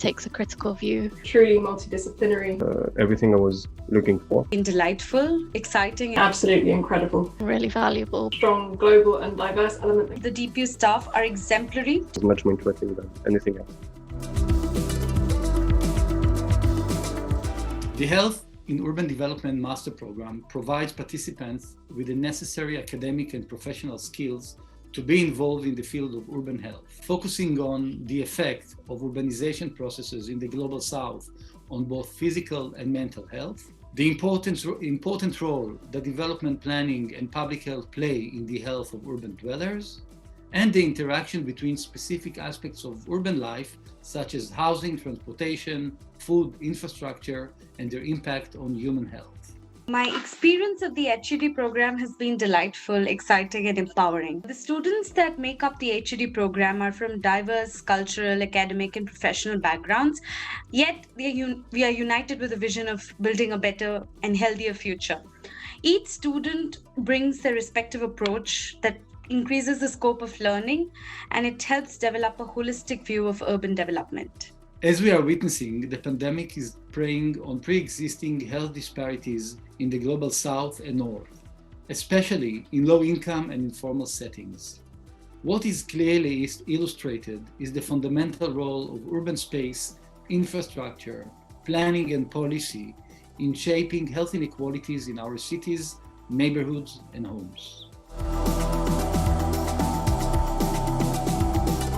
takes a critical view. Truly multidisciplinary. Everything I was looking for. Delightful, exciting, Absolutely incredible. Really valuable. Strong global and diverse element. The DPU staff are exemplary. It's much more interesting than anything else. The Health in Urban Development Master Program provides participants with the necessary academic and professional skills to be involved in the field of urban health, focusing on the effect of urbanization processes in the Global South on both physical and mental health, the important role that development planning and public health play in the health of urban dwellers, and the interaction between specific aspects of urban life, such as housing, transportation, food, infrastructure, and their impact on human health. My experience of the HED program has been delightful, exciting, and empowering. The students that make up the HED program are from diverse cultural, academic, and professional backgrounds, yet we are united with a vision of building a better and healthier future. Each student brings their respective approach that increases the scope of learning, and it helps develop a holistic view of urban development. As we are witnessing, the pandemic is preying on pre-existing health disparities in the Global South and North, especially in low-income and informal settings. What is clearly illustrated is the fundamental role of urban space, infrastructure, planning and policy in shaping health inequalities in our cities, neighborhoods, and homes.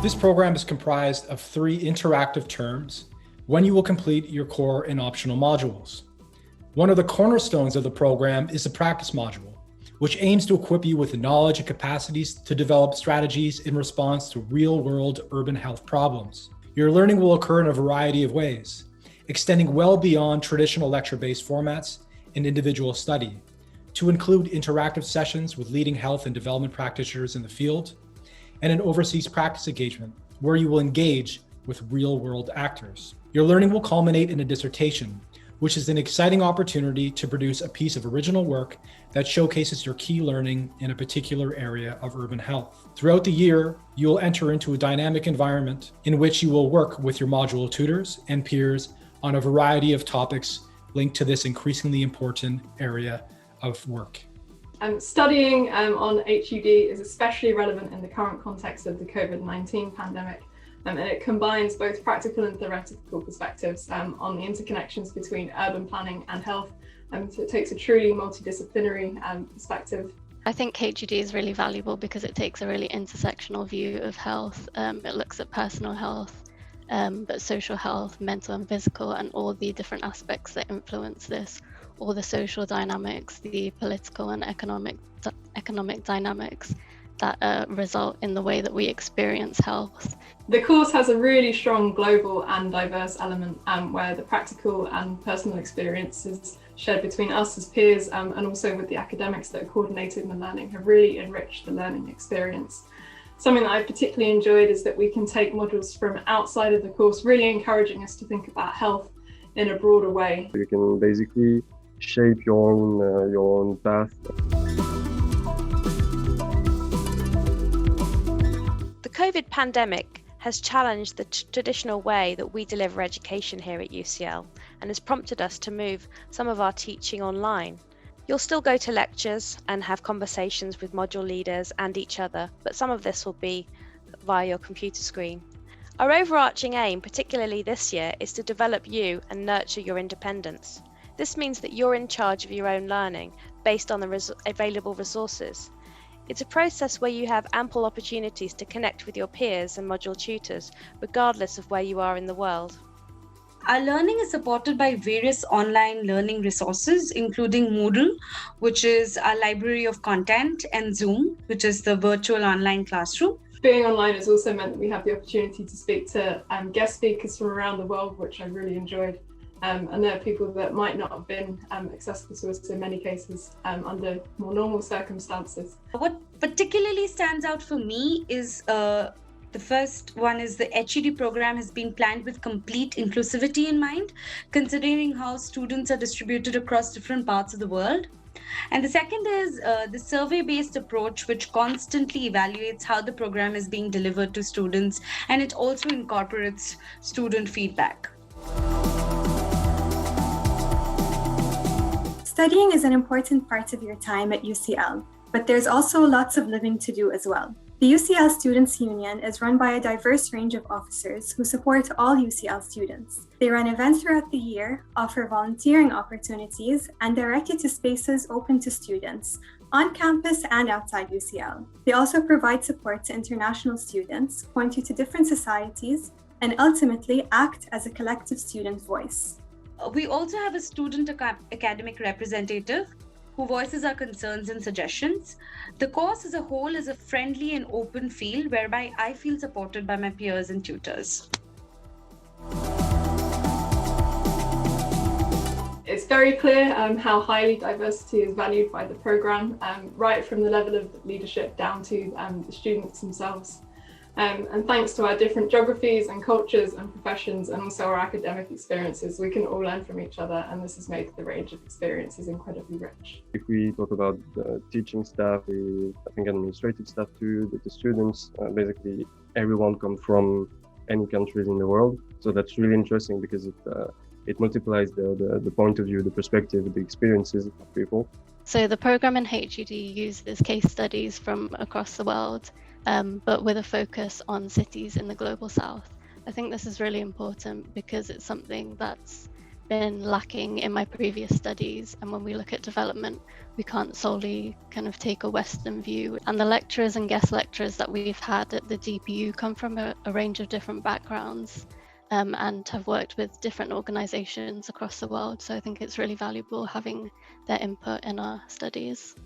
This program is comprised of 3 interactive terms when you will complete your core and optional modules. One of the cornerstones of the program is the practice module, which aims to equip you with the knowledge and capacities to develop strategies in response to real-world urban health problems. Your learning will occur in a variety of ways, extending well beyond traditional lecture-based formats and individual study, to include interactive sessions with leading health and development practitioners in the field, and an overseas practice engagement where you will engage with real-world actors. Your learning will culminate in a dissertation, which is an exciting opportunity to produce a piece of original work that showcases your key learning in a particular area of urban health. Throughout the year, you will enter into a dynamic environment in which you will work with your module tutors and peers on a variety of topics linked to this increasingly important area of work. Studying on HUD is especially relevant in the current context of the COVID-19 pandemic, and it combines both practical and theoretical perspectives on the interconnections between urban planning and health, so it takes a truly multidisciplinary perspective. I think HUD is really valuable because it takes a really intersectional view of health. It looks at personal health, but social health, mental and physical, and all the different aspects that influence this. All the social dynamics, the political and economic dynamics that result in the way that we experience health. The course has a really strong global and diverse element where the practical and personal experience is shared between us as peers and also with the academics that are coordinated in the learning have really enriched the learning experience. Something that I particularly enjoyed is that we can take modules from outside of the course, really encouraging us to think about health in a broader way. You can basically shape your own path. The COVID pandemic has challenged the traditional way that we deliver education here at UCL and has prompted us to move some of our teaching online. You'll still go to lectures and have conversations with module leaders and each other, but some of this will be via your computer screen. Our overarching aim, particularly this year, is to develop you and nurture your independence. This means that you're in charge of your own learning based on the available resources. It's a process where you have ample opportunities to connect with your peers and module tutors, regardless of where you are in the world. Our learning is supported by various online learning resources, including Moodle, which is our library of content, and Zoom, which is the virtual online classroom. Being online has also meant that we have the opportunity to speak to guest speakers from around the world, which I really enjoyed. And there are people that might not have been accessible to us in many cases under more normal circumstances. What particularly stands out for me is the first one is the HED program has been planned with complete inclusivity in mind, considering how students are distributed across different parts of the world. And the second is the survey-based approach, which constantly evaluates how the program is being delivered to students, and it also incorporates student feedback. Studying is an important part of your time at UCL, but there's also lots of living to do as well. The UCL Students' Union is run by a diverse range of officers who support all UCL students. They run events throughout the year, offer volunteering opportunities, and direct you to spaces open to students, on campus and outside UCL. They also provide support to international students, point you to different societies, and ultimately act as a collective student voice. We also have a student academic representative who voices our concerns and suggestions. The course as a whole is a friendly and open field whereby I feel supported by my peers and tutors. It's very clear how highly diversity is valued by the programme, right from the level of leadership down to the students themselves. And thanks to our different geographies and cultures and professions, and also our academic experiences, we can all learn from each other, and this has made the range of experiences incredibly rich. If we talk about the teaching staff, I think administrative staff too, the students, basically everyone comes from any countries in the world. So that's really interesting because it multiplies the point of view, the perspective, the experiences of people. So the program in HUD uses case studies from across the world, but with a focus on cities in the global south. I think this is really important because it's something that's been lacking in my previous studies, and when we look at development, we can't solely kind of take a Western view. And the lecturers and guest lecturers that we've had at the DPU come from a range of different backgrounds and have worked with different organisations across the world. So I think it's really valuable having their input in our studies.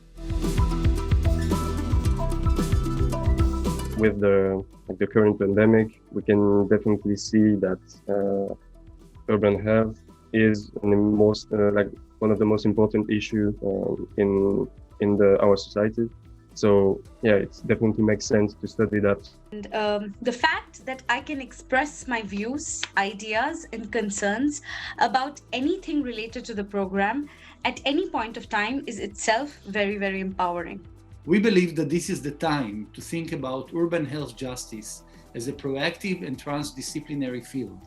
With the current pandemic, we can definitely see that urban health is one of the most important issues in our society. So yeah, it definitely makes sense to study that. And the fact that I can express my views, ideas, and concerns about anything related to the program at any point of time is itself very, very empowering. We believe that this is the time to think about urban health justice as a proactive and transdisciplinary field,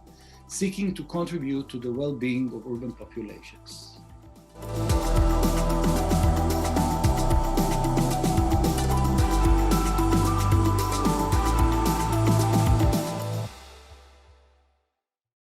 seeking to contribute to the well-being of urban populations.